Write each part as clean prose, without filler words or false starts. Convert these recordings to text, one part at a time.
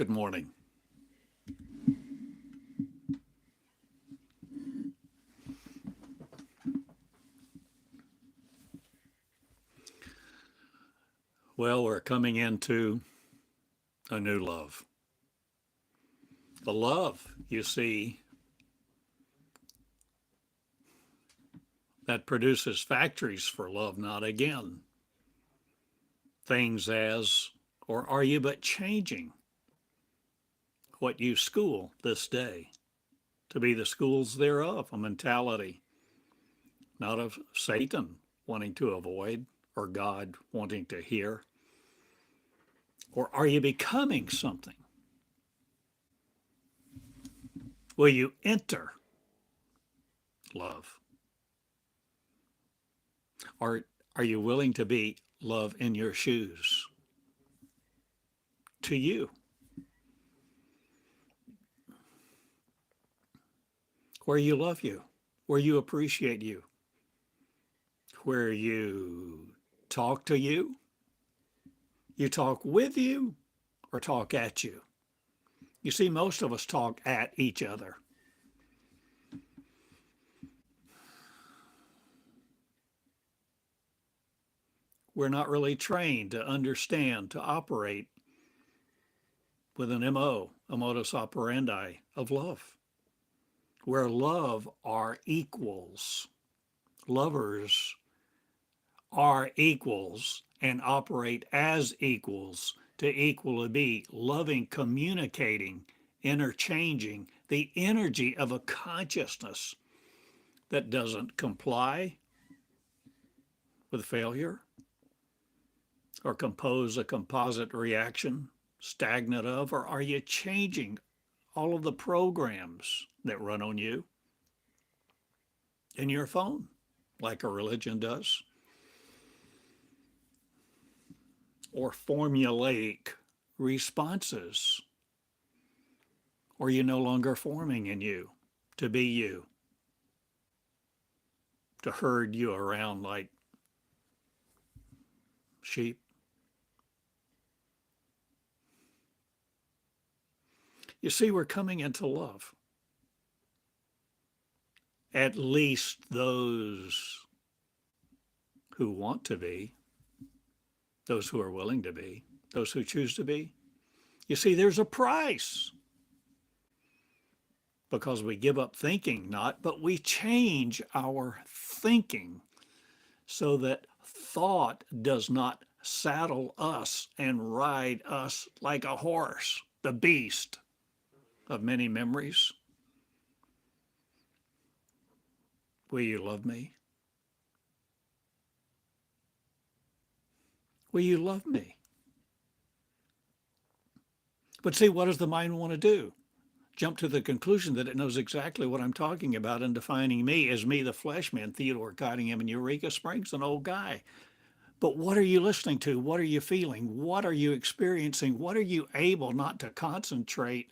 Good morning. Well, we're coming into a new love. The love, you see, that produces factories for love, not again. Things as, or are you but changing what you school this day to be the schools thereof, a mentality not of Satan wanting to avoid or God wanting to hear? Or are you becoming something? Will you enter love? Or are you willing to be love in your shoes to you? Where you love you, where you appreciate you, where you talk to you talk with you, or talk at you. You see, most of us talk at each other. We're not really trained to understand, to operate with an MO, a modus operandi of love, where love are equals. Lovers are equals and operate as equals to equally be loving, communicating, interchanging the energy of a consciousness that doesn't comply with failure or compose a composite reaction stagnant of, or are you changing all of the programs that run on you in your phone like a religion does? Or formulaic responses? Or are you no longer forming in you to be you, to herd you around like sheep? You see, we're coming into love. At least those who want to be, those who are willing to be, those who choose to be. You see, there's a price because we give up thinking not, but we change our thinking so that thought does not saddle us and ride us like a horse, the beast of many memories. Will you love me? Will you love me? But see, what does the mind want to do? Jump to the conclusion that it knows exactly what I'm talking about in defining me as me, the flesh man, Theodore Cottingham in Eureka Springs, an old guy. But what are you listening to? What are you feeling? What are you experiencing? What are you able not to concentrate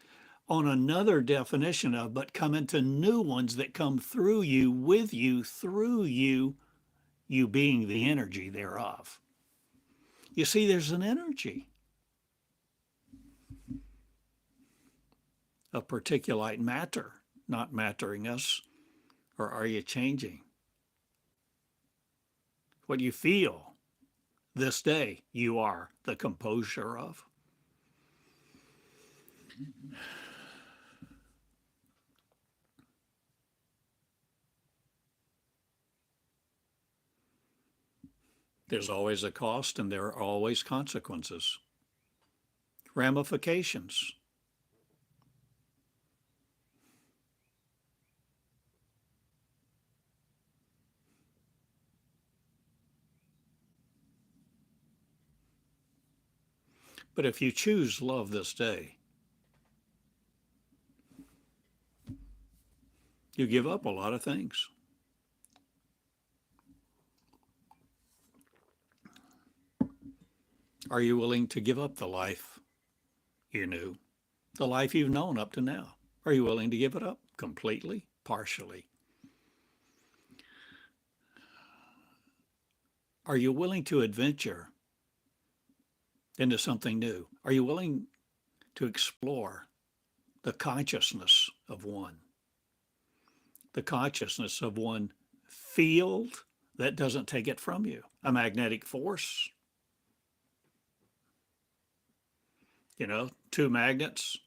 on another definition of, but come into new ones that come through you, with you, through you, you being the energy thereof? You see, there's an energy of particulate matter not mattering us, or are you changing? What you feel this day, you are the composure of. There's always a cost and there are always consequences, ramifications. But if you choose love this day, you give up a lot of things. Are you willing to give up the life you knew, the life you've known up to now? Are you willing to give it up completely, partially? Are you willing to adventure into something new? Are you willing to explore the consciousness of one, the consciousness of one field that doesn't take it from you, a magnetic force. Two magnets.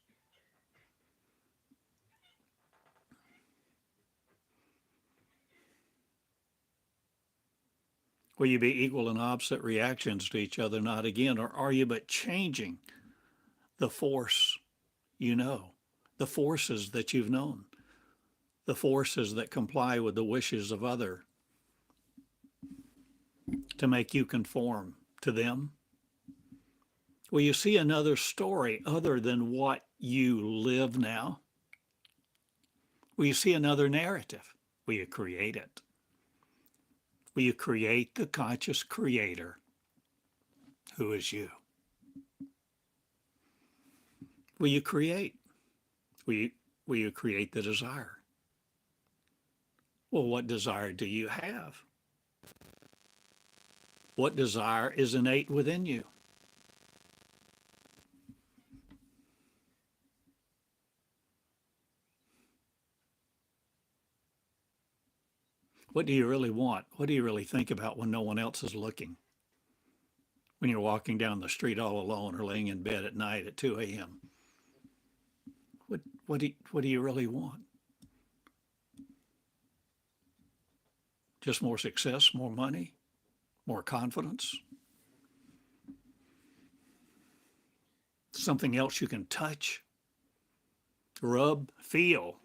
Will you be equal and opposite reactions to each other? Not again. Or are you but changing the force the forces that you've known, the forces that comply with the wishes of other to make you conform to them? Will you see another story other than what you live now? Will you see another narrative? Will you create it? Will you create the conscious creator who is you? Will you create? Will you create the desire? Well, what desire do you have? What desire is innate within you? What do you really want? What do you really think about when no one else is looking? When you're walking down the street all alone or laying in bed at night at 2 a.m.? What do you really want? Just more success, more money, more confidence? Something else you can touch, rub, feel?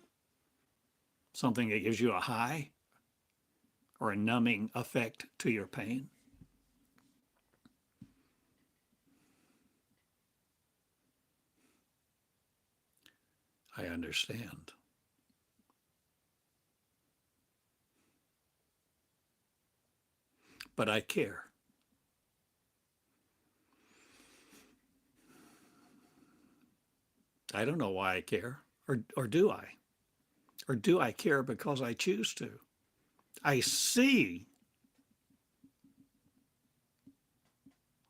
Something that gives you a high or a numbing effect to your pain? I understand. But I care. I don't know why I care, or do I? Or do I care because I choose to? I see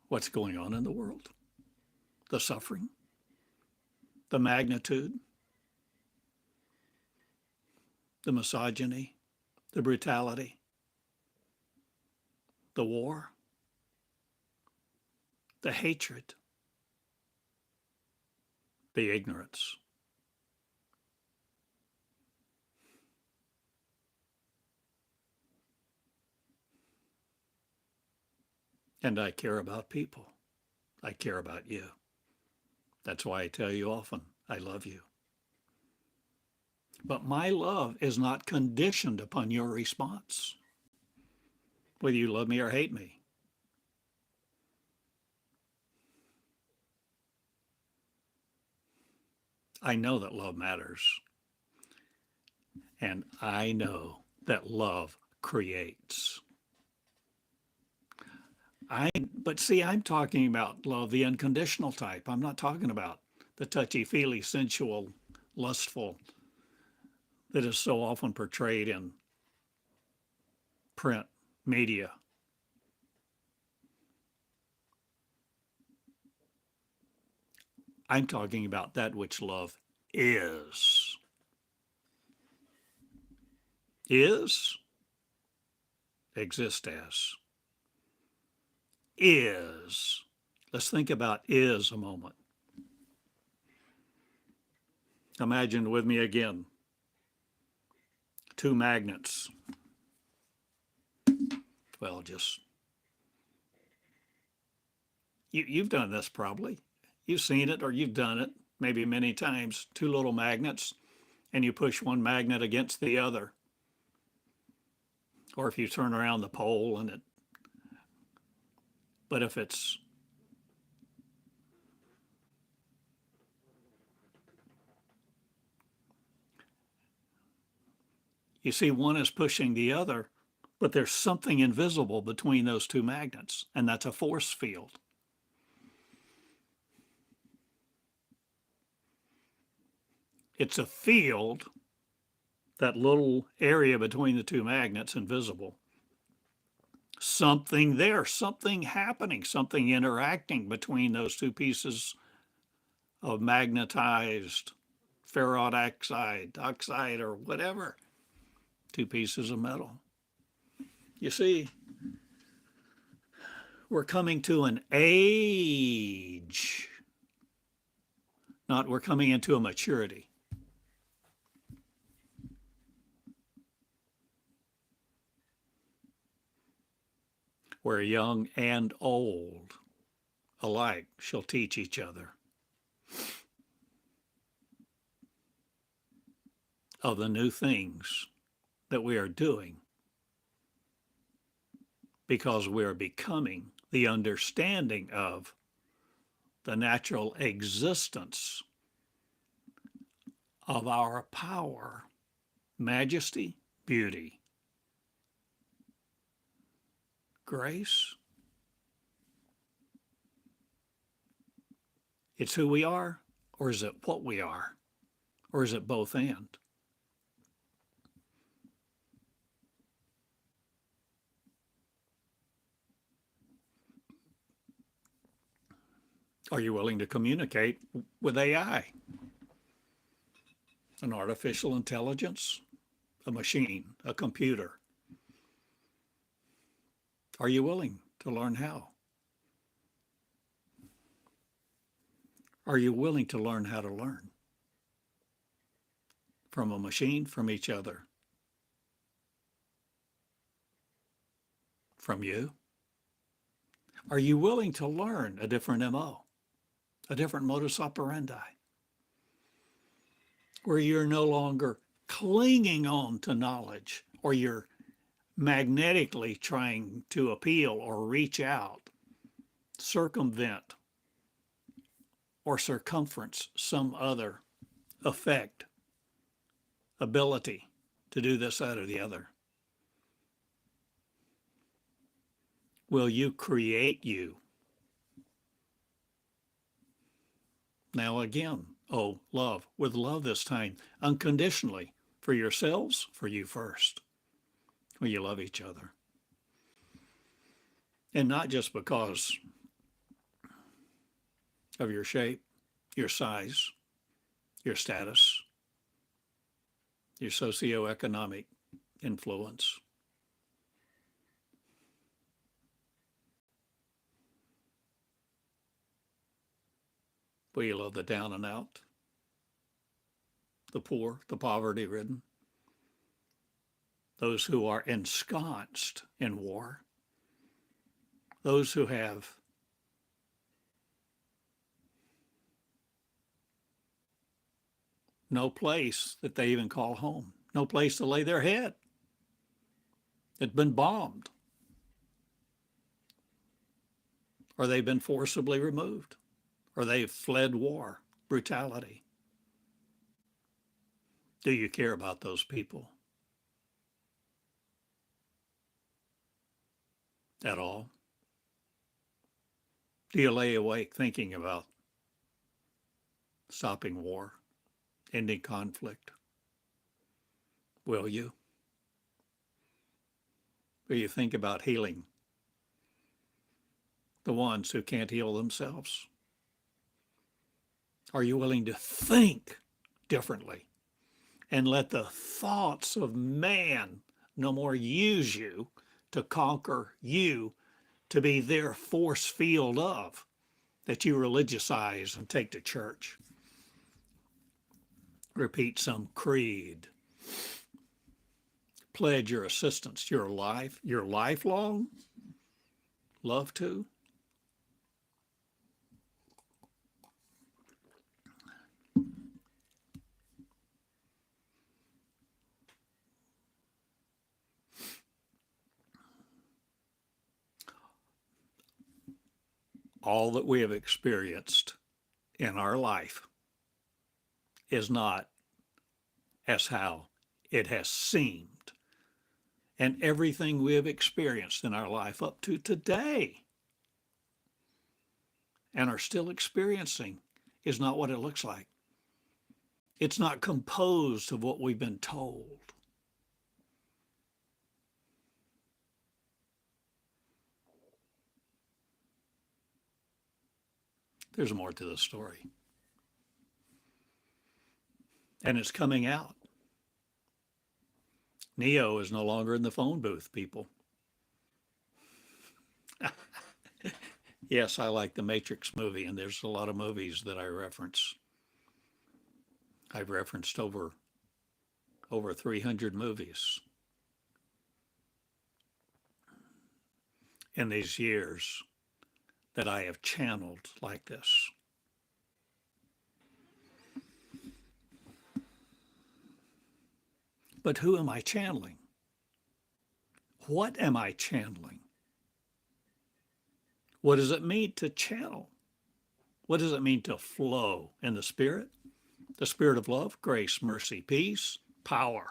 what's going on in the world, the suffering, the magnitude, the misogyny, the brutality, the war, the hatred, the ignorance. And I care about people. I care about you. That's why I tell you often, I love you. But my love is not conditioned upon your response, whether you love me or hate me. I know that love matters. And I know that love creates. But see, I'm talking about love, the unconditional type. I'm not talking about the touchy-feely, sensual, lustful that is so often portrayed in print media. I'm talking about that which love is. Is, exist as. Is. Let's think about is a moment. Imagine with me again, two magnets. Well, you've done this probably. You've seen it or you've done it maybe many times. Two little magnets, and you push one magnet against the other. Or if you turn around the pole and but if it's you see, one is pushing the other, but there's something invisible between those two magnets, and that's a force field. It's a field, that little area between the two magnets, invisible. Something there, something happening, something interacting between those two pieces of magnetized ferrite oxide, or whatever, two pieces of metal. You see, we're coming to an age, not we're coming into a maturity. Where young and old alike shall teach each other of the new things that we are doing, because we are becoming the understanding of the natural existence of our power, majesty, beauty, grace. It's who we are, or is it what we are? Or is it both and? Are you willing to communicate with AI, an artificial intelligence, a machine, a computer? Are you willing to learn how? Are you willing to learn how to learn? From a machine, from each other, from you? Are you willing to learn a different MO, a different modus operandi, where you're no longer clinging on to knowledge, or you're magnetically trying to appeal or reach out, circumvent, or circumference some other effect, ability to do this, that, or the other? Will you create you? Now again, oh, love, with love this time, unconditionally, for yourselves, for you first. Will you love each other? And not just because of your shape, your size, your status, your socioeconomic influence. Will you love the down and out, the poor, the poverty-ridden, those who are ensconced in war, those who have no place that they even call home, no place to lay their head? It's been bombed, or they've been forcibly removed, or they've fled war, brutality. Do you care about those people at all? Do you lay awake thinking about stopping war, ending conflict? Will you? Will you think about healing the ones who can't heal themselves? Are you willing to think differently and let the thoughts of man no more use you to conquer you, to be their force field of, that you religiousize and take to church? Repeat some creed. Pledge your assistance, your life, your lifelong love to. All that we have experienced in our life is not as how it has seemed. And everything we have experienced in our life up to today and are still experiencing is not what it looks like. It's not composed of what we've been told. There's more to the story. and it's coming out. Neo is no longer in the phone booth, people. Yes, I like the Matrix movie, and there's a lot of movies that I reference. I've referenced over 300 movies in these years that I have channeled like this. But who am I channeling? What am I channeling? What does it mean to channel? What does it mean to flow in the Spirit? The Spirit of love, grace, mercy, peace, power.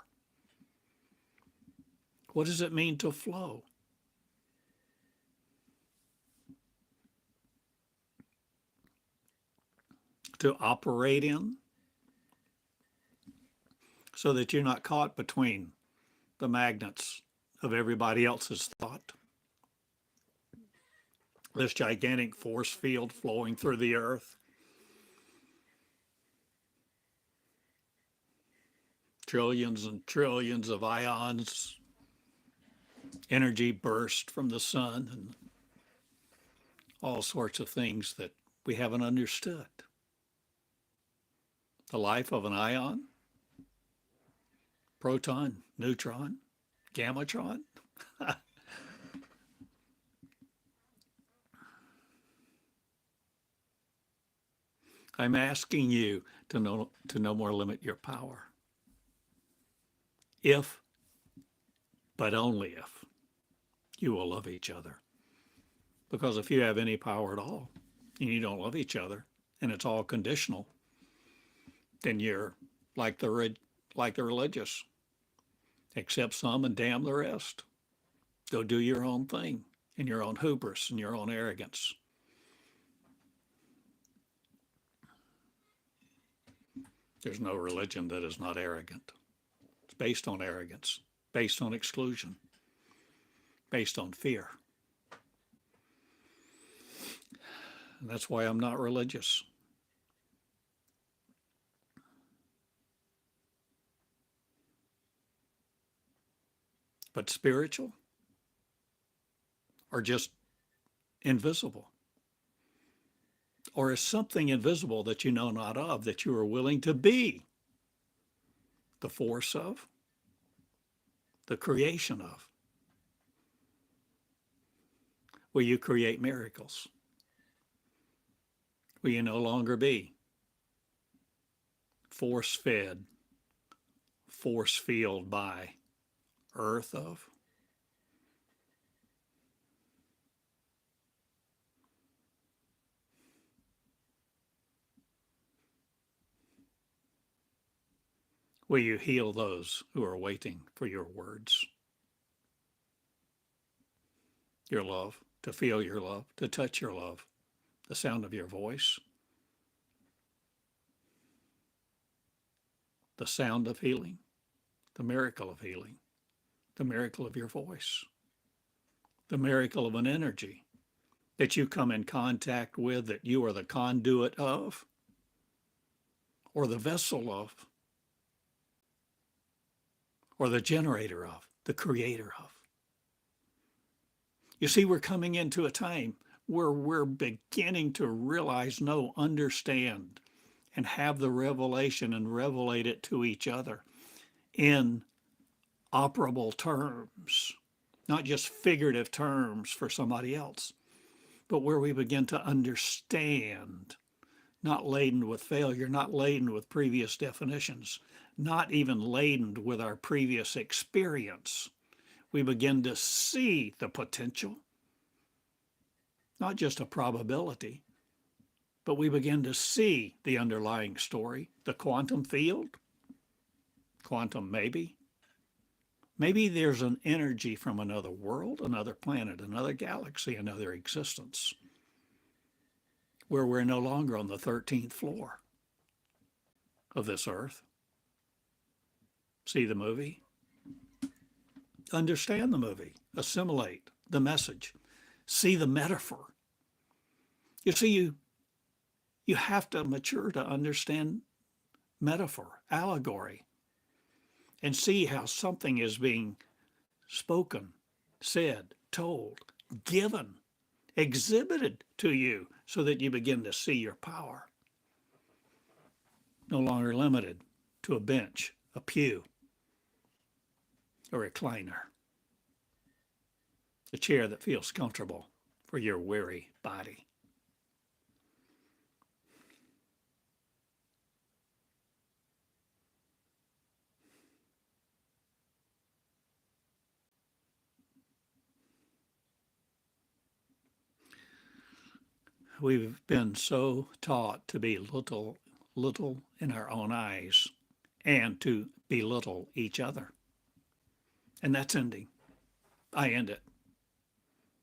What does it mean to flow? To operate in, so that you're not caught between the magnets of everybody else's thought. This gigantic force field flowing through the earth. Trillions and trillions of ions, energy burst from the sun, and all sorts of things that we haven't understood. The life of an ion, proton, neutron, gammatron. I'm asking you to no more limit your power. If, but only if, you will love each other. Because if you have any power at all and you don't love each other and it's all conditional, then you're like the religious. Accept some and damn the rest. Go do your own thing in your own hubris and your own arrogance. There's no religion that is not arrogant. It's based on arrogance, based on exclusion, based on fear. And that's why I'm not religious. But spiritual or just invisible? Or is something invisible that you know not of that you are willing to be the force of, the creation of? Will you create miracles? Will you no longer be force-fed, force-field by earth of? Will you heal those who are waiting for your words? Your love, to feel your love, to touch your love, the sound of your voice, the sound of healing, the miracle of healing, the miracle of your voice, the miracle of an energy that you come in contact with, that you are the conduit of, or the vessel of, or the generator of, the creator of. You see, we're coming into a time where we're beginning to realize, know, understand, and have the revelation and revelate it to each other in operable terms, not just figurative terms for somebody else, but where we begin to understand, not laden with failure, not laden with previous definitions, not even laden with our previous experience. We begin to see the potential, not just a probability, but we begin to see the underlying story, the quantum field, quantum maybe. Maybe there's an energy from another world, another planet, another galaxy, another existence, where we're no longer on the 13th floor of this earth. See the movie? Understand the movie. Assimilate the message. See the metaphor. You see, you have to mature to understand metaphor, allegory, and see how something is being spoken, said, told, given, exhibited to you so that you begin to see your power. No longer limited to a bench, a pew, a recliner, a chair that feels comfortable for your weary body. We've been so taught to be little in our own eyes and to belittle each other. And that's ending. I end it.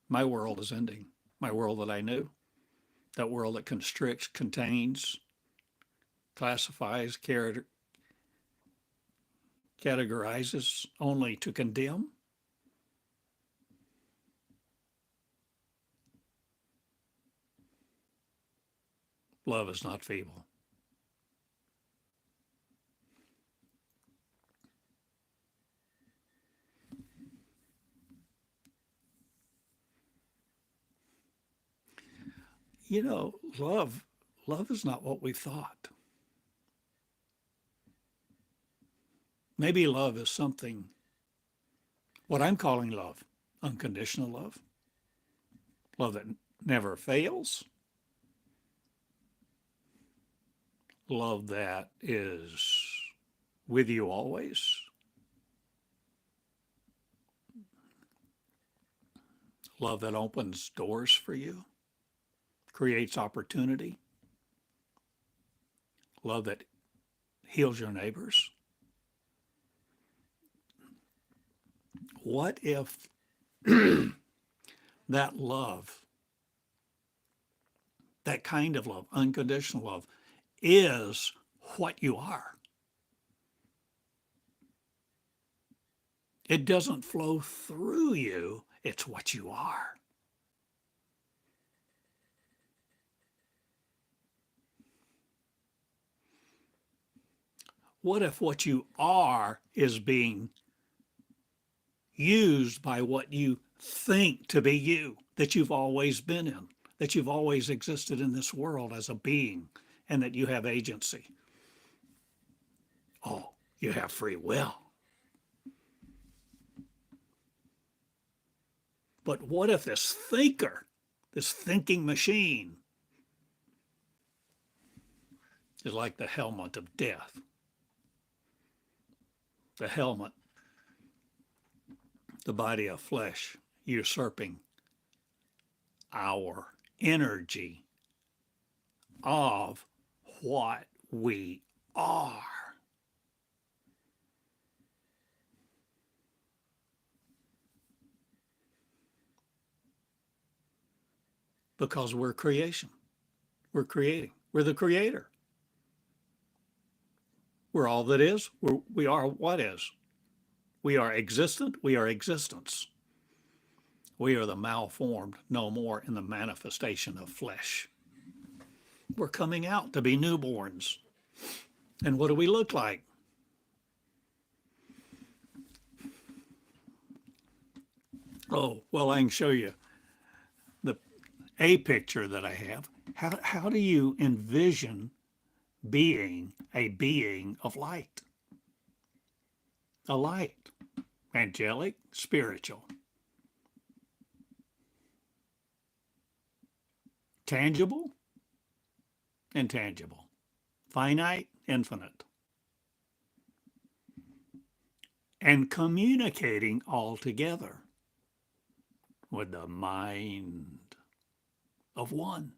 My world is ending. My world that I knew. That world that constricts, contains, classifies, categorizes only to condemn. Love is not feeble. You know, love is not what we thought. Maybe love is something, what I'm calling love, unconditional love, love that never fails, love that is with you always, love that opens doors for you, creates opportunity, love that heals your neighbors. What if that love, that kind of love, unconditional love, is what you are? It doesn't flow through you, it's what you are. What if what you are is being used by what you think to be you, that you've always been in, that you've always existed in this world as a being, and that you have agency? Oh, you have free will. But what if this thinker, this thinking machine, is like the helmet of death? The helmet, the body of flesh, usurping our energy of what we are. Because we're creation. We're creating. We're the creator. We're all that is. We are what is. We are existent. We are existence. We are the malformed, no more in the manifestation of flesh. We're coming out to be newborns. And what do we look like? Oh, well, I can show you a picture that I have. How do you envision being a being of light? A light, angelic, spiritual, tangible, intangible, finite, infinite, and communicating all together with the mind of one,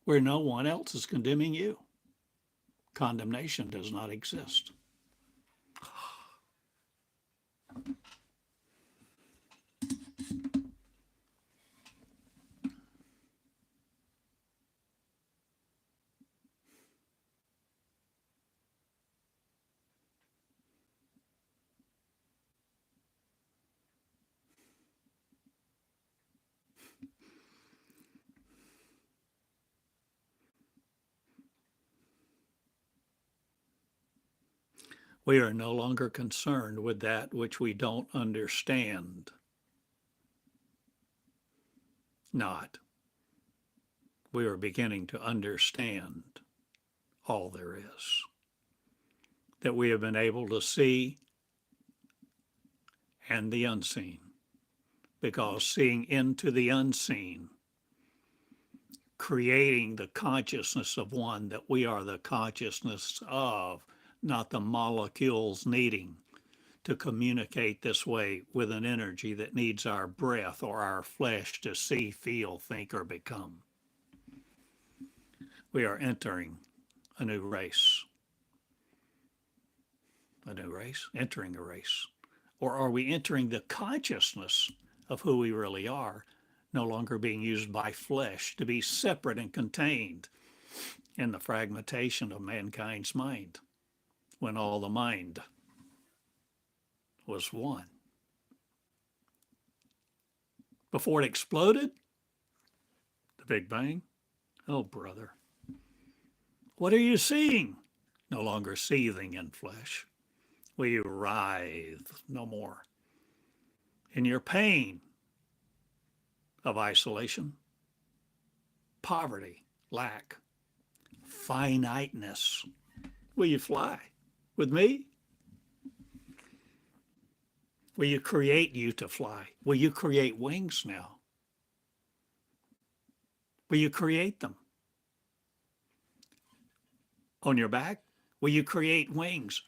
where no one else is condemning you. Condemnation does not exist. We are no longer concerned with that which we don't understand. Not. We are beginning to understand all there is. That we have been able to see and the unseen. Because seeing into the unseen, creating the consciousness of one that we are the consciousness of, not the molecules needing to communicate this way with an energy that needs our breath or our flesh to see, feel, think, or become. We are entering a new race. A new race? Entering a race. Or are we entering the consciousness of who we really are, no longer being used by flesh to be separate and contained in the fragmentation of mankind's mind, when all the mind was one? Before it exploded, the Big Bang, oh brother, what are you seeing? No longer seething in flesh. Will you writhe no more in your pain of isolation, poverty, lack, finiteness? Will you fly with me? Will you create you to fly? Will you create wings now? Will you create them? On your back? Will you create wings?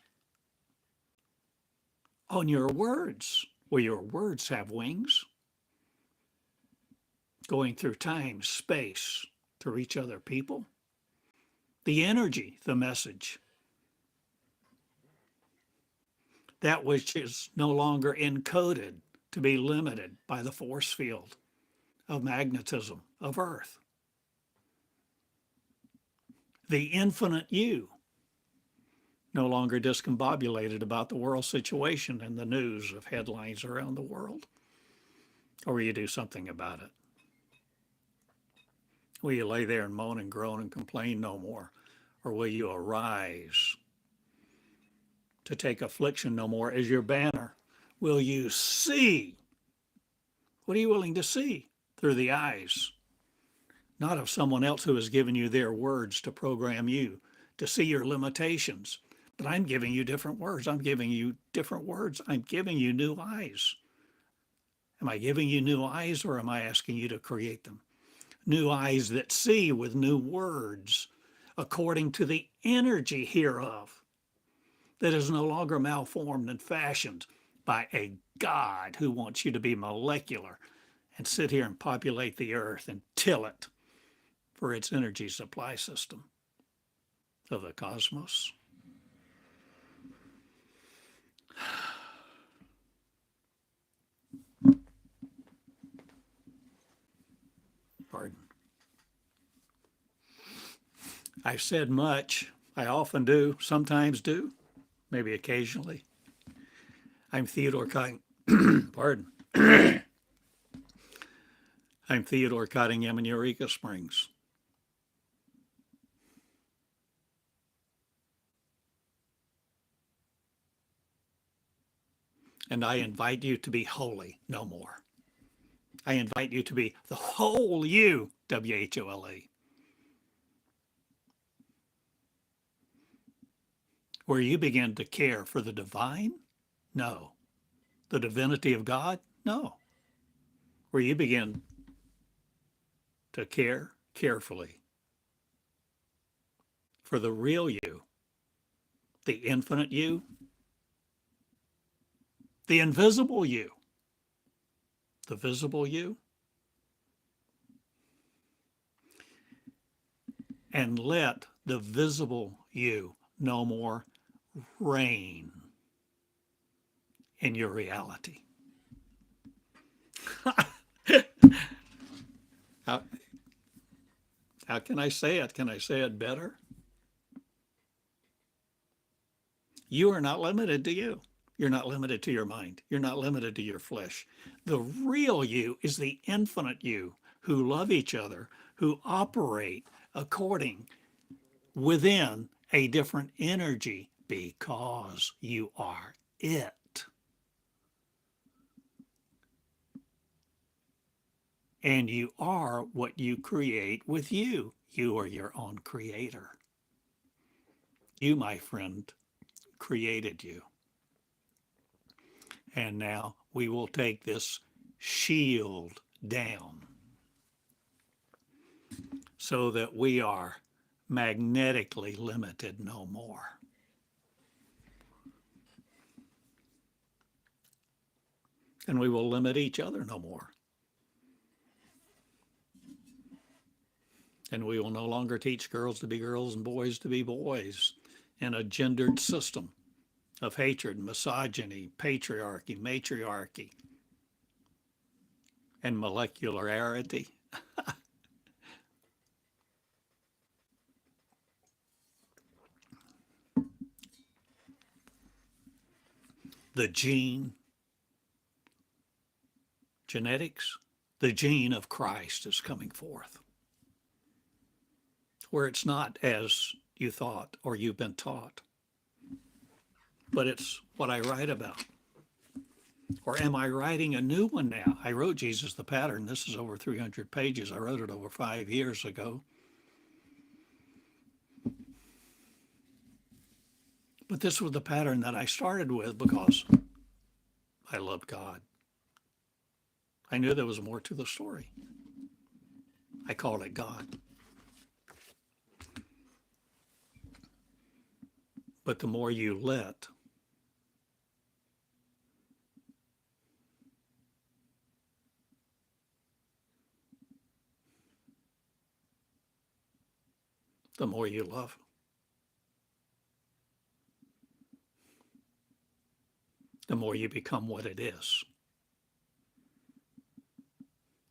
On your words? Will your words have wings? Going through time, space, to reach other people? The energy, the message. That which is no longer encoded to be limited by the force field of magnetism of Earth. The infinite you, no longer discombobulated about the world situation and the news of headlines around the world. Or will you do something about it? Will you lay there and moan and groan and complain no more? Or will you arise to take affliction no more as your banner? Will you see? What are you willing to see? Through the eyes, not of someone else who has given you their words to program you, to see your limitations. But I'm giving you different words. I'm giving you different words. I'm giving you new eyes. Am I giving you new eyes, or am I asking you to create them? New eyes that see with new words, according to the energy hereof, that is no longer malformed and fashioned by a God who wants you to be molecular and sit here and populate the earth and till it for its energy supply system of the cosmos. Pardon. I've said much. I often do, sometimes do, maybe occasionally. I'm Theodore Cottingham. Pardon. I'm Theodore Cottingham in Eureka Springs. And I invite you to be holy no more. I invite you to be the whole you, W-H-O-L-E. Where you begin to care for the divine? No. The divinity of God? No. Where you begin to care carefully for the real you, the infinite you, the invisible you, the visible you, and let the visible you no more reign in your reality. How can I say it? Can I say it better? You are not limited to you. You're not limited to your mind. You're not limited to your flesh. The real you is the infinite you who love each other, who operate according within a different energy because you are it. And you are what you create with you. You are your own creator. You, my friend, created you. And now we will take this shield down so that we are magnetically limited no more. And we will limit each other no more. And we will no longer teach girls to be girls and boys to be boys in a gendered system of hatred, misogyny, patriarchy, matriarchy, and molecularity. The gene, genetics, the gene of Christ is coming forth, where it's not as you thought or you've been taught, but it's what I write about. Or am I writing a new one now? I wrote Jesus the Pattern. This is over 300 pages. I wrote it over 5 years ago. But this was the pattern that I started with because I loved God. I knew there was more to the story. I called it God. But the more you let, the more you love. The more you become what it is.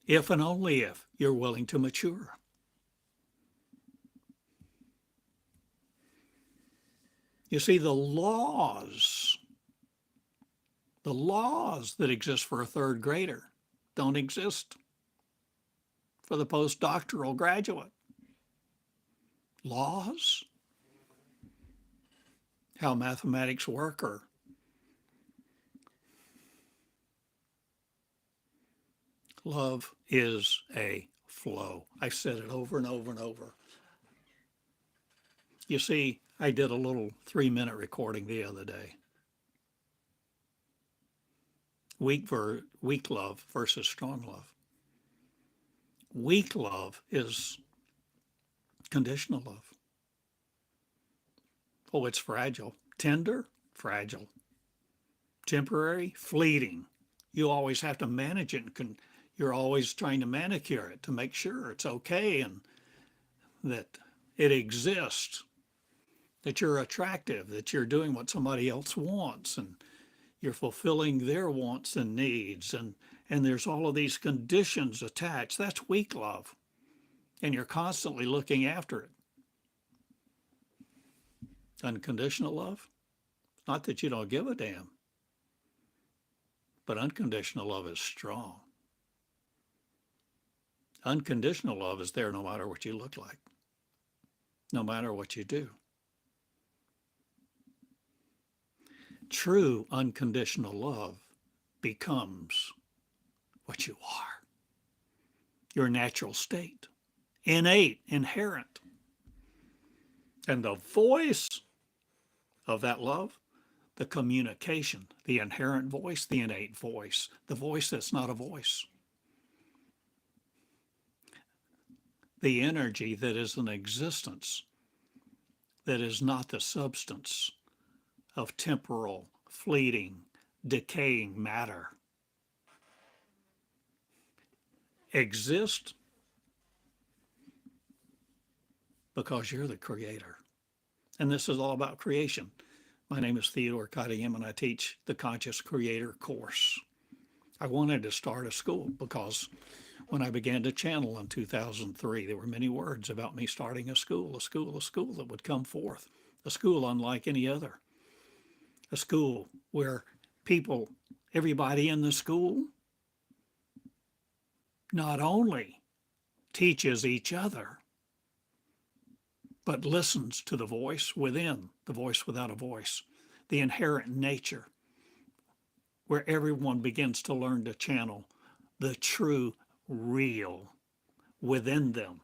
If and only if you're willing to mature. You see, the laws that exist for a third grader don't exist for the postdoctoral graduate. Laws, how mathematics work, or love is a flow. I've said it over and over and over. You see, I did a little 3-minute recording the other day. Weak love versus strong love. Weak love is conditional love. Oh, it's fragile. Tender, fragile. Temporary, fleeting. You always have to manage it. You're always trying to manicure it to make sure it's okay and that it exists, that you're attractive, that you're doing what somebody else wants, and you're fulfilling their wants and needs. And there's all of these conditions attached. That's weak love. And you're constantly looking after it. Unconditional love, not that you don't give a damn, but unconditional love is strong. Unconditional love is there no matter what you look like, no matter what you do. True unconditional love becomes what you are, your natural state, innate, inherent. And the voice of that love, the communication, the inherent voice, the innate voice, the voice that's not a voice, the energy that is an existence that is not the substance of temporal, fleeting, decaying matter. Exist because you're the creator. And this is all about creation. My name is Theodore Cottingham, and I teach the Conscious Creator course. I wanted to start a school because when I began to channel in 2003, there were many words about me starting a school that would come forth, a school unlike any other, a school where everybody in the school not only teaches each other, but listens to the voice within, the voice without a voice, the inherent nature, where everyone begins to learn to channel the true, real within them.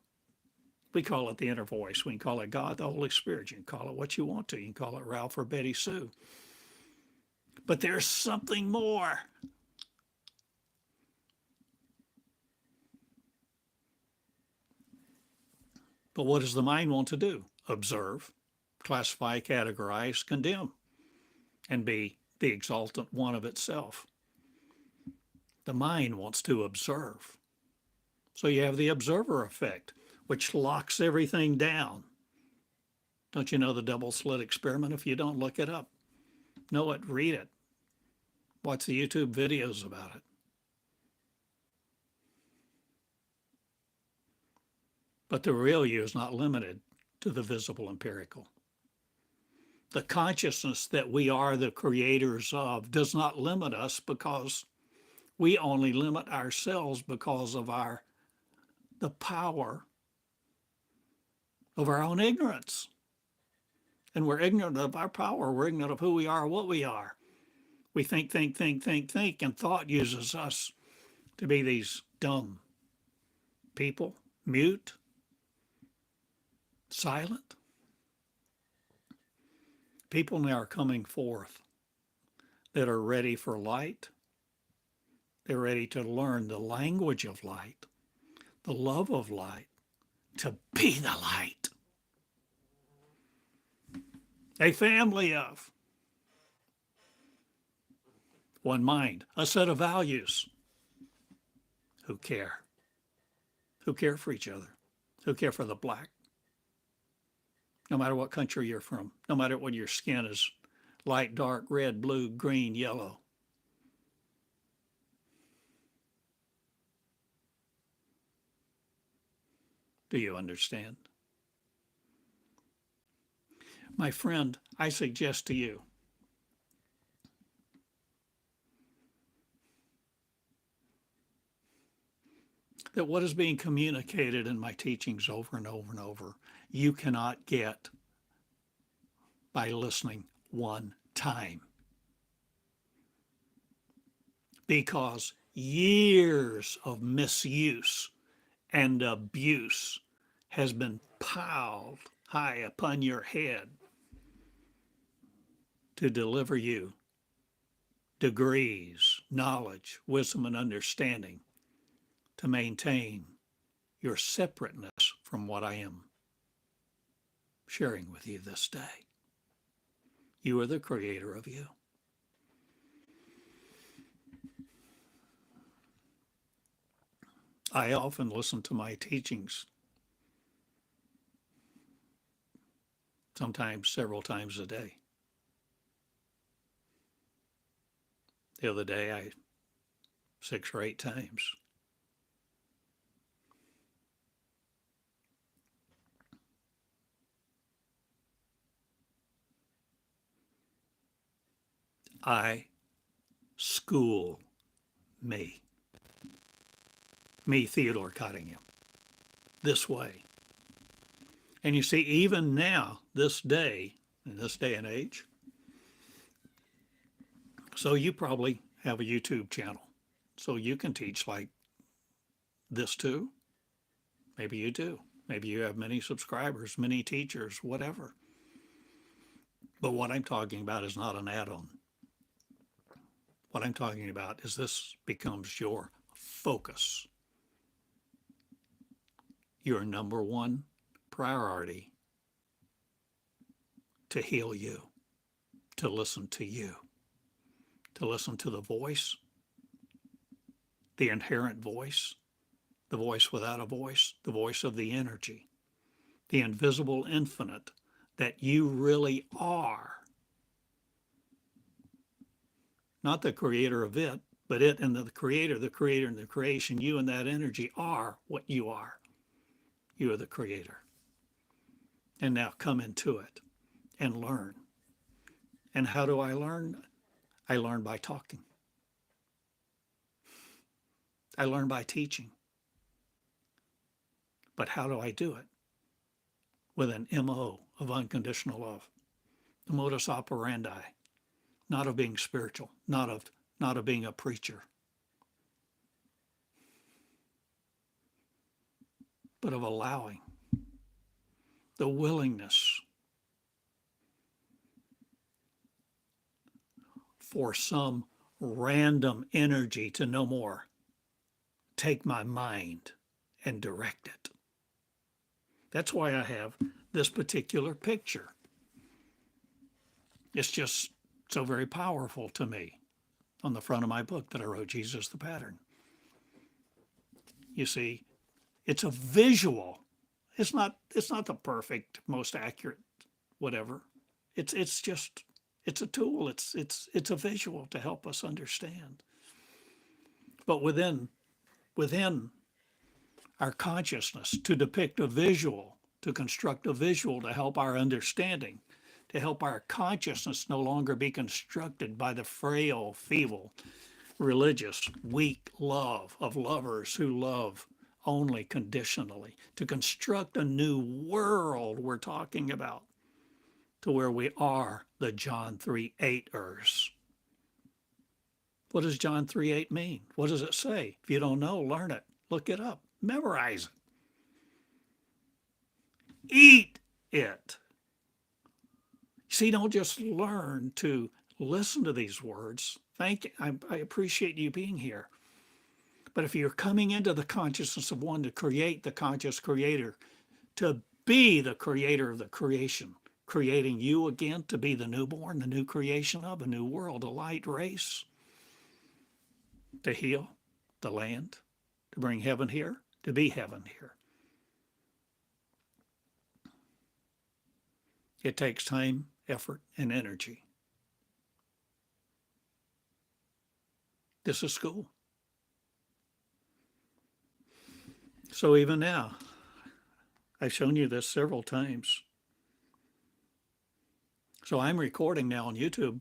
We call it the inner voice. We can call it God, the Holy Spirit. You can call it what you want to. You can call it Ralph or Betty Sue. But there's something more. But what does the mind want to do? Observe, classify, categorize, condemn, and be the exaltant one of itself. The mind wants to observe. So you have the observer effect, which locks everything down. Don't you know the double slit experiment? If you don't, look it up. Know it, read it. Watch the YouTube videos about it. But the real you is not limited to the visible empirical. The consciousness that we are the creators of does not limit us, because we only limit ourselves because of the power of our own ignorance. And we're ignorant of our power. We're ignorant of who we are, what we are. We think, and thought uses us to be these dumb people, mute, silent. People now are coming forth that are ready for light. They're ready to learn the language of light, the love of light, to be the light. A family of one mind, a set of values, who care for each other, who care for the black, no matter what country you're from, no matter what your skin is, light, dark, red, blue, green, yellow. Do you understand? My friend, I suggest to you that what is being communicated in my teachings over and over and over, you cannot get by listening one time. Because years of misuse and abuse has been piled high upon your head to deliver you degrees, knowledge, wisdom, and understanding to maintain your separateness from what I am sharing with you this day. You are the creator of you. I often listen to my teachings, sometimes several times a day. The other day, 6 or 8 times. I school me, Theodore Cottingham, this way. And you see, even now, this day, in this day and age, so you probably have a YouTube channel, so you can teach like this too. Maybe you do. Maybe you have many subscribers, many teachers, whatever. But what I'm talking about is not an add-on. What I'm talking about is this becomes your focus, your number one priority to heal you, to listen to you, to listen to the voice, the inherent voice, the voice without a voice, the voice of the energy, the invisible infinite that you really are. Not the creator of it, but it and the creator and the creation, you and that energy are what you are. You are the creator. And now come into it and learn. And how do I learn? I learn by talking. I learn by teaching. But how do I do it? with an MO of unconditional love, the modus operandi, not of being spiritual, not of being a preacher, but of allowing the willingness for some random energy to no more take my mind and direct it. That's why I have this particular picture. It's just so very powerful to me on the front of my book that I wrote, Jesus the Pattern. You see, it's a visual. It's not the perfect, most accurate, whatever. It's a tool. It's a visual to help us understand. But within our consciousness, to depict a visual, to construct a visual to help our understanding, to help our consciousness no longer be constructed by the frail, feeble, religious, weak love of lovers who love only conditionally, to construct a new world we're talking about, to where we are the John 3:8ers. What does John 3:8 mean? What does it say? If you don't know, learn it. Look it up. Memorize it. Eat it. See, don't just learn to listen to these words. Thank you. I appreciate you being here. But if you're coming into the consciousness of one to create the conscious creator, to be the creator of the creation, creating you again to be the newborn, the new creation of a new world, a light race, to heal the land, to bring heaven here, to be heaven here. It takes time, effort, and energy. This is school. So even now, I've shown you this several times. So I'm recording now on YouTube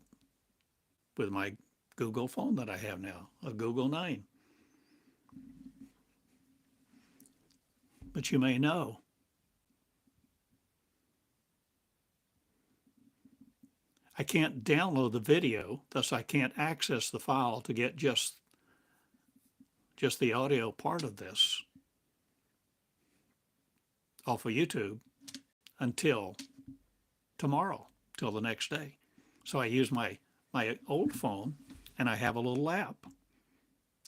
with my Google phone that I have now, a Google 9. But you may know I can't download the video, thus I can't access the file to get just the audio part of this off of YouTube until tomorrow, till the next day. So I use my old phone, and I have a little app.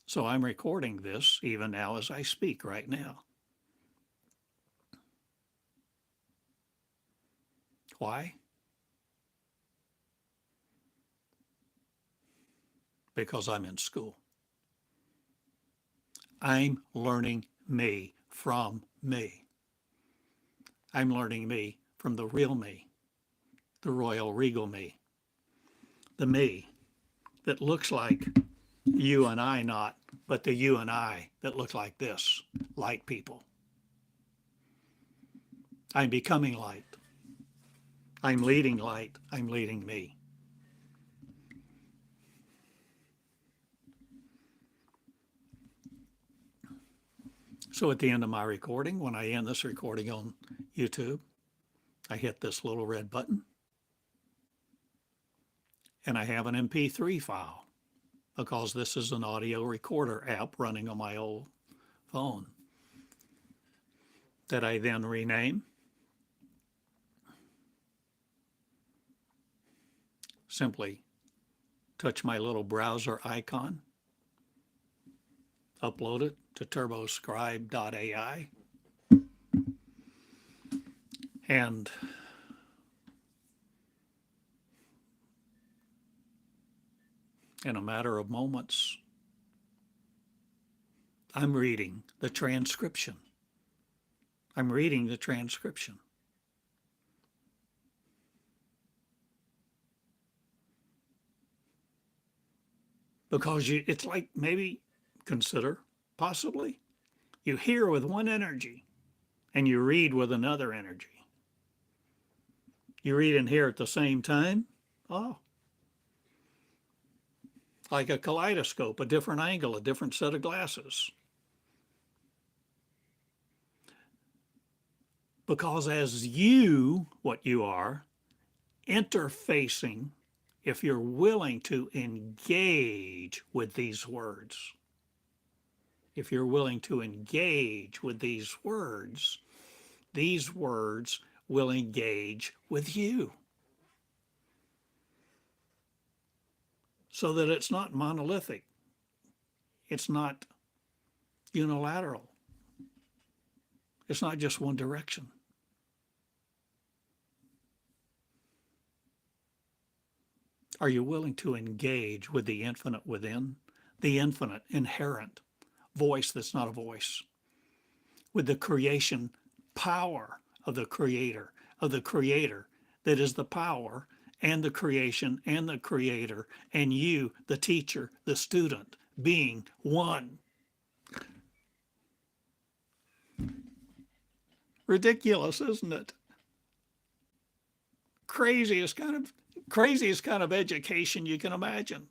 So I'm recording this even now as I speak right now. Why? Because I'm in school. I'm learning me from me. I'm learning me from the real me, the royal regal me, the me that looks like you and I not, but the you and I that look like this, light people. I'm becoming light. I'm leading light. I'm leading me. So at the end of my recording, when I end this recording on YouTube, I hit this little red button and I have an MP3 file because this is an audio recorder app running on my old phone that I then rename. Simply touch my little browser icon, upload it to turboscribe.ai, and in a matter of moments, I'm reading the transcription. I'm reading the transcription. Because it's like, maybe consider, possibly, you hear with one energy and you read with another energy. You read and hear at the same time. Oh, like a kaleidoscope, a different angle, a different set of glasses. Because as you, what you are, interfacing, if you're willing to engage with these words, if you're willing to engage with these words will engage with you. So that it's not monolithic. It's not unilateral. It's not just one direction. Are you willing to engage with the infinite within, the infinite inherent voice that's not a voice, with the creation power of the creator that is the power and the creation and the creator and you, the teacher, the student, being one? Ridiculous, isn't it? Craziest kind of education you can imagine.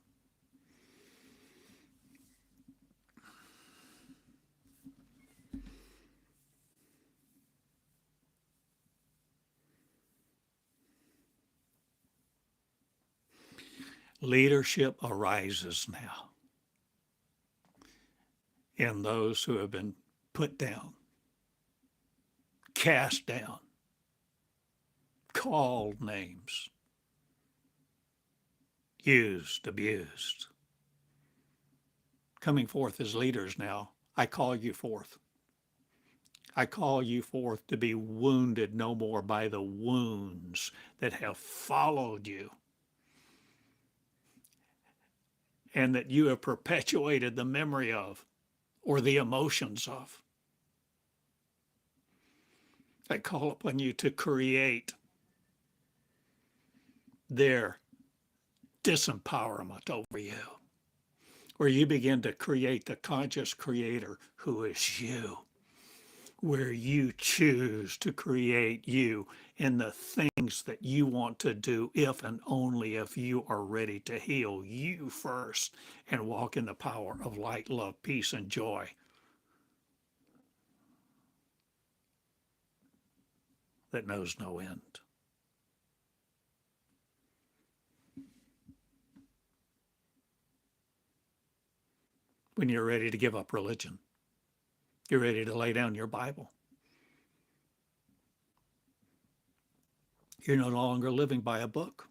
Leadership arises now in those who have been put down, cast down, called names, used, abused. Coming forth as leaders now, I call you forth. I call you forth to be wounded no more by the wounds that have followed you and that you have perpetuated the memory of or the emotions of. I call upon you to create their disempowerment over you, where you begin to create the conscious creator who is you, where you choose to create you in the things that you want to do if and only if you are ready to heal you first and walk in the power of light, love, peace, and joy. That knows no end. When you're ready to give up religion, you're ready to lay down your Bible. You're no longer living by a book.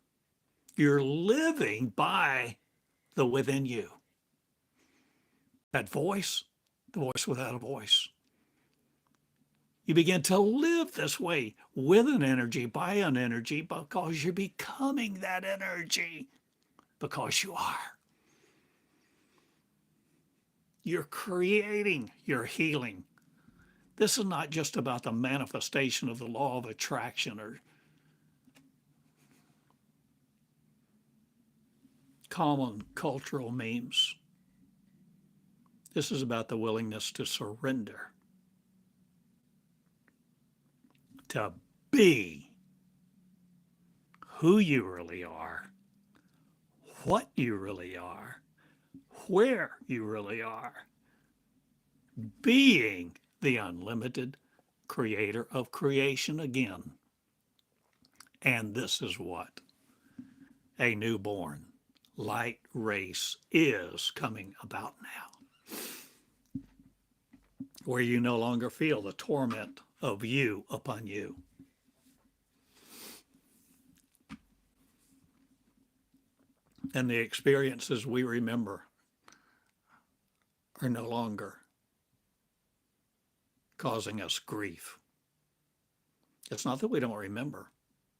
You're living by the within you. That voice, the voice without a voice. You begin to live this way with an energy, by an energy, because you're becoming that energy, because you are. You're creating your healing. This is not just about the manifestation of the law of attraction or common cultural memes. This is about the willingness to surrender, to be who you really are, what you really are, where you really are, being the unlimited creator of creation again. And this is what a newborn light race is coming about now, where you no longer feel the torment of you upon you. And the experiences we remember are no longer causing us grief. It's not that we don't remember,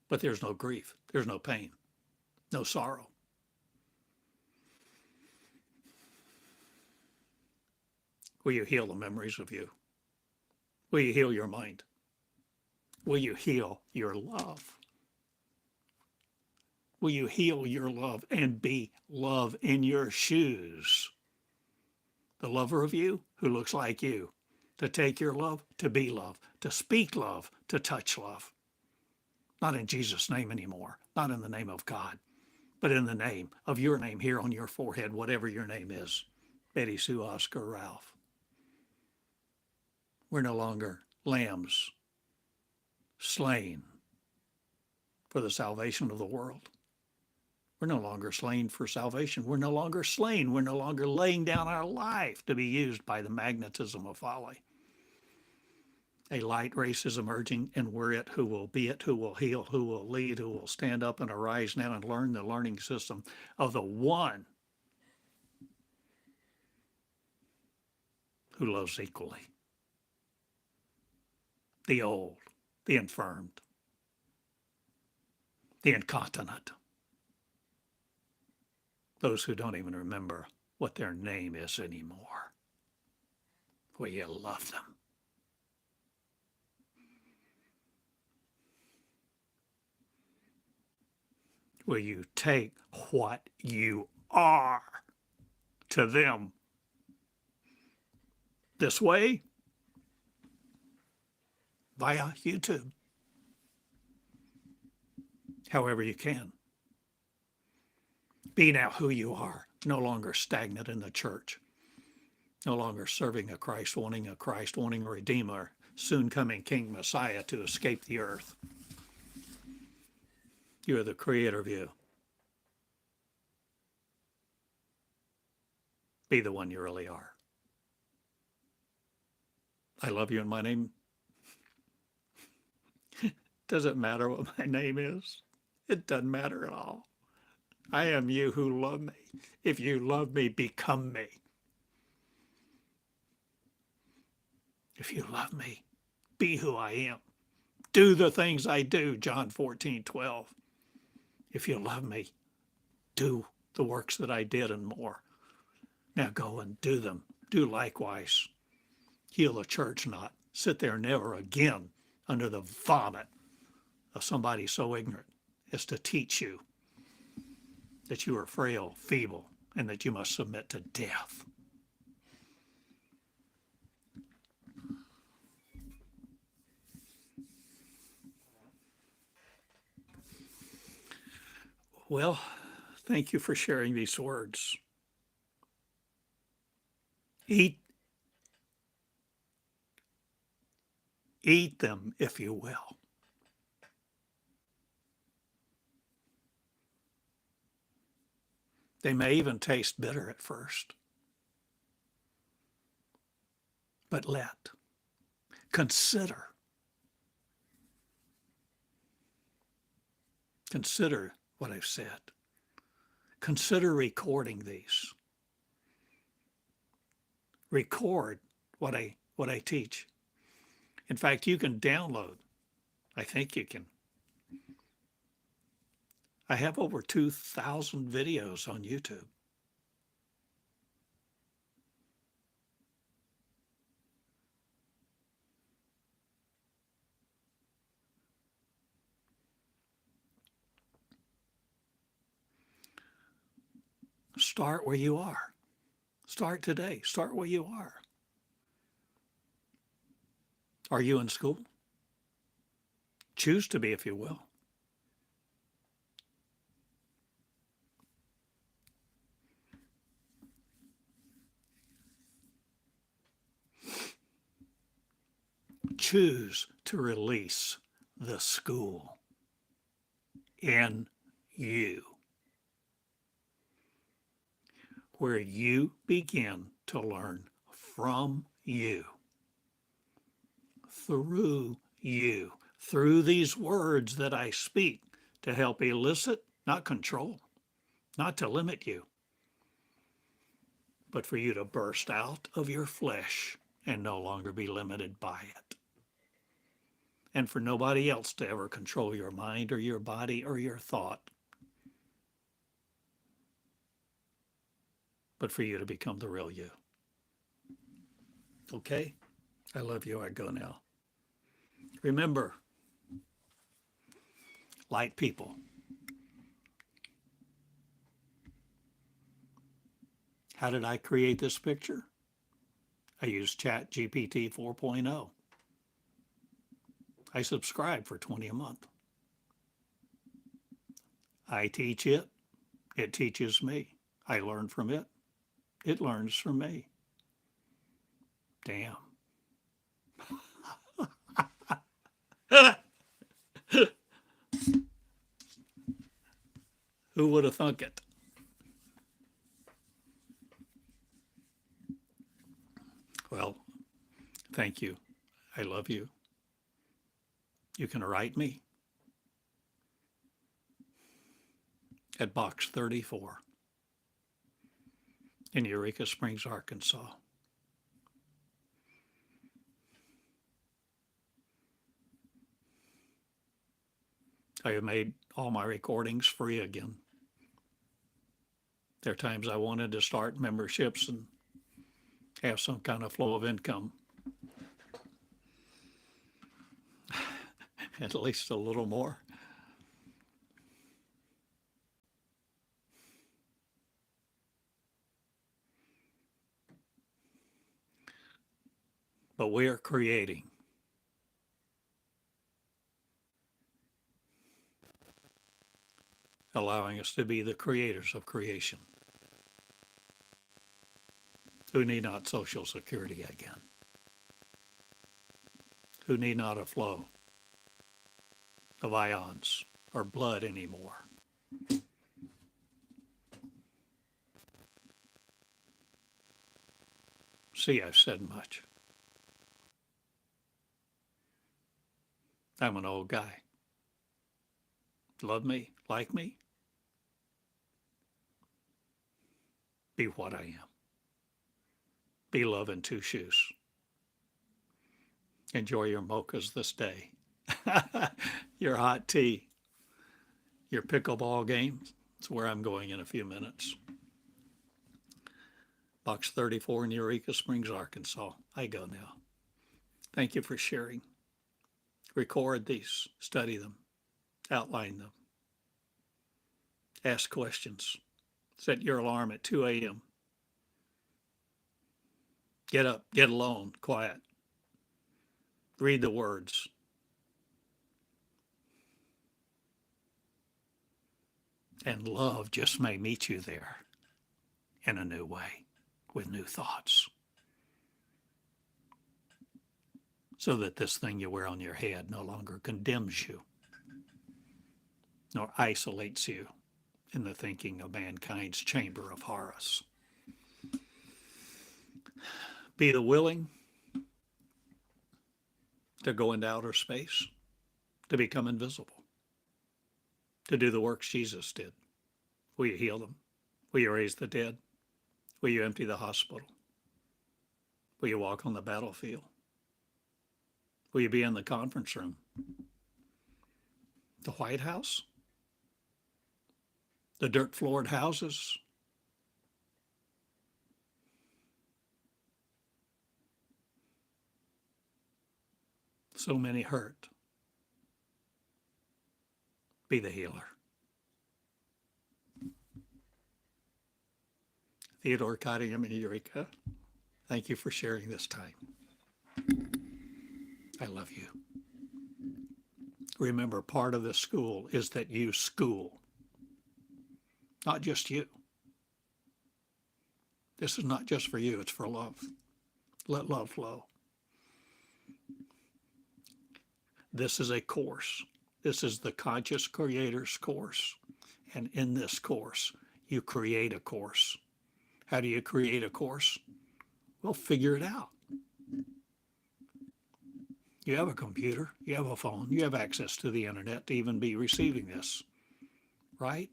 but there's no grief, there's no pain, no sorrow. Will you heal the memories of you? Will you heal your mind? Will you heal your love? Will you heal your love and be love in your shoes? The lover of you who looks like you, to take your love, to be love, to speak love, to touch love. Not in Jesus' name anymore, not in the name of God, but in the name of your name here on your forehead, whatever your name is. Betty, Sue, Oscar, Ralph. We're no longer lambs slain for the salvation of the world. We're no longer slain for salvation. We're no longer slain. We're no longer laying down our life to be used by the magnetism of folly. A light race is emerging, and we're it. Who will be it, who will heal, who will lead, who will stand up and arise now and learn the learning system of the one who loves equally. The old, the infirmed, the incontinent, those who don't even remember what their name is anymore. Will you love them? Will you take what you are to them this way via YouTube, however you can? Be now who you are, no longer stagnant in the church, no longer serving a Christ, wanting a Redeemer, soon coming King Messiah to escape the earth. You are the creator of you. Be the one you really are. I love you, and my name doesn't matter what my name is. It doesn't matter at all. I am you who love me. If you love me, become me. If you love me, be who I am. Do the things I do, John 14:12. If you love me, do the works that I did and more. Now go and do them. Do likewise. Heal the church not. Sit there never again under the vomit of somebody so ignorant as to teach you that you are frail, feeble, and that you must submit to death. Well, thank you for sharing these words. Eat them, if you will. They may even taste bitter at first. But consider what I've said. Consider recording these. Record what I teach. In fact, you can download. I think you can. I have over 2,000 videos on YouTube. Start where you are. Start today. Start where you are. Are you in school? Choose to be, if you will. Choose to release the school in you, where you begin to learn from you, through you, through these words that I speak to help elicit, not control, not to limit you, but for you to burst out of your flesh and no longer be limited by it. And for nobody else to ever control your mind or your body or your thought, but for you to become the real you. Okay? I love you. I go now. Remember, light people. How did I create this picture? I used ChatGPT 4.0. I subscribe for $20 a month. I teach it. It teaches me. I learn from it. It learns from me. Damn. Who would have thunk it? Well, thank you. I love you. You can write me at Box 34 in Eureka Springs, Arkansas. I have made all my recordings free again. There are times I wanted to start memberships and have some kind of flow of income. At least a little more. But we are creating. Allowing us to be the creators of creation, who need not Social Security again, who need not a flow of ions or blood anymore. See, I've said much. I'm an old guy. Love me, like me, be what I am. Be love in two shoes. Enjoy your mochas this day. Your hot tea. Your pickleball game. That's where I'm going in a few minutes. Box 34 in Eureka Springs, Arkansas. I go now. Thank you for sharing. Record these. Study them. Outline them. Ask questions. Set your alarm at 2 a.m. Get up, get alone, quiet. Read the words. And love just may meet you there in a new way, with new thoughts. So that this thing you wear on your head no longer condemns you, nor isolates you in the thinking of mankind's chamber of horrors. Be the willing to go into outer space, to become invisible, to do the works Jesus did. Will you heal them? Will you raise the dead? Will you empty the hospital? Will you walk on the battlefield? Will you be in the conference room? The White House? The dirt-floored houses? So many hurt. Be the healer. Theodore Cottingham in Eureka, thank you for sharing this time. I love you. Remember, part of the school is that you school, not just you. This is not just for you, it's for love. Let love flow. This is a course. This is the Conscious Creator's course. And in this course, you create a course. How do you create a course? Well, figure it out. You have a computer, you have a phone, you have access to the internet to even be receiving this, right?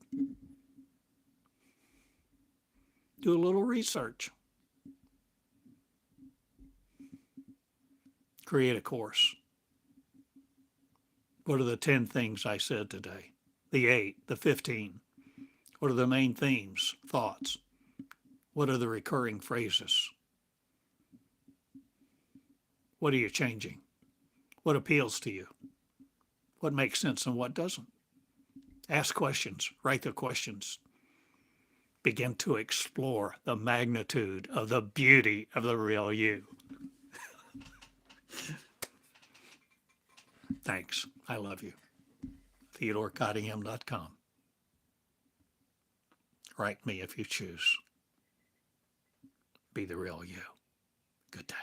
Do a little research. Create a course. What are the 10 things I said today? The 8, the 15. What are the main themes, thoughts? What are the recurring phrases? What are you changing? What appeals to you? What makes sense and what doesn't? Ask questions. Write the questions. Begin to explore the magnitude of the beauty of the real you. Thanks. I love you. TheodoreCottingham.com. Write me if you choose. Be the real you. Good day.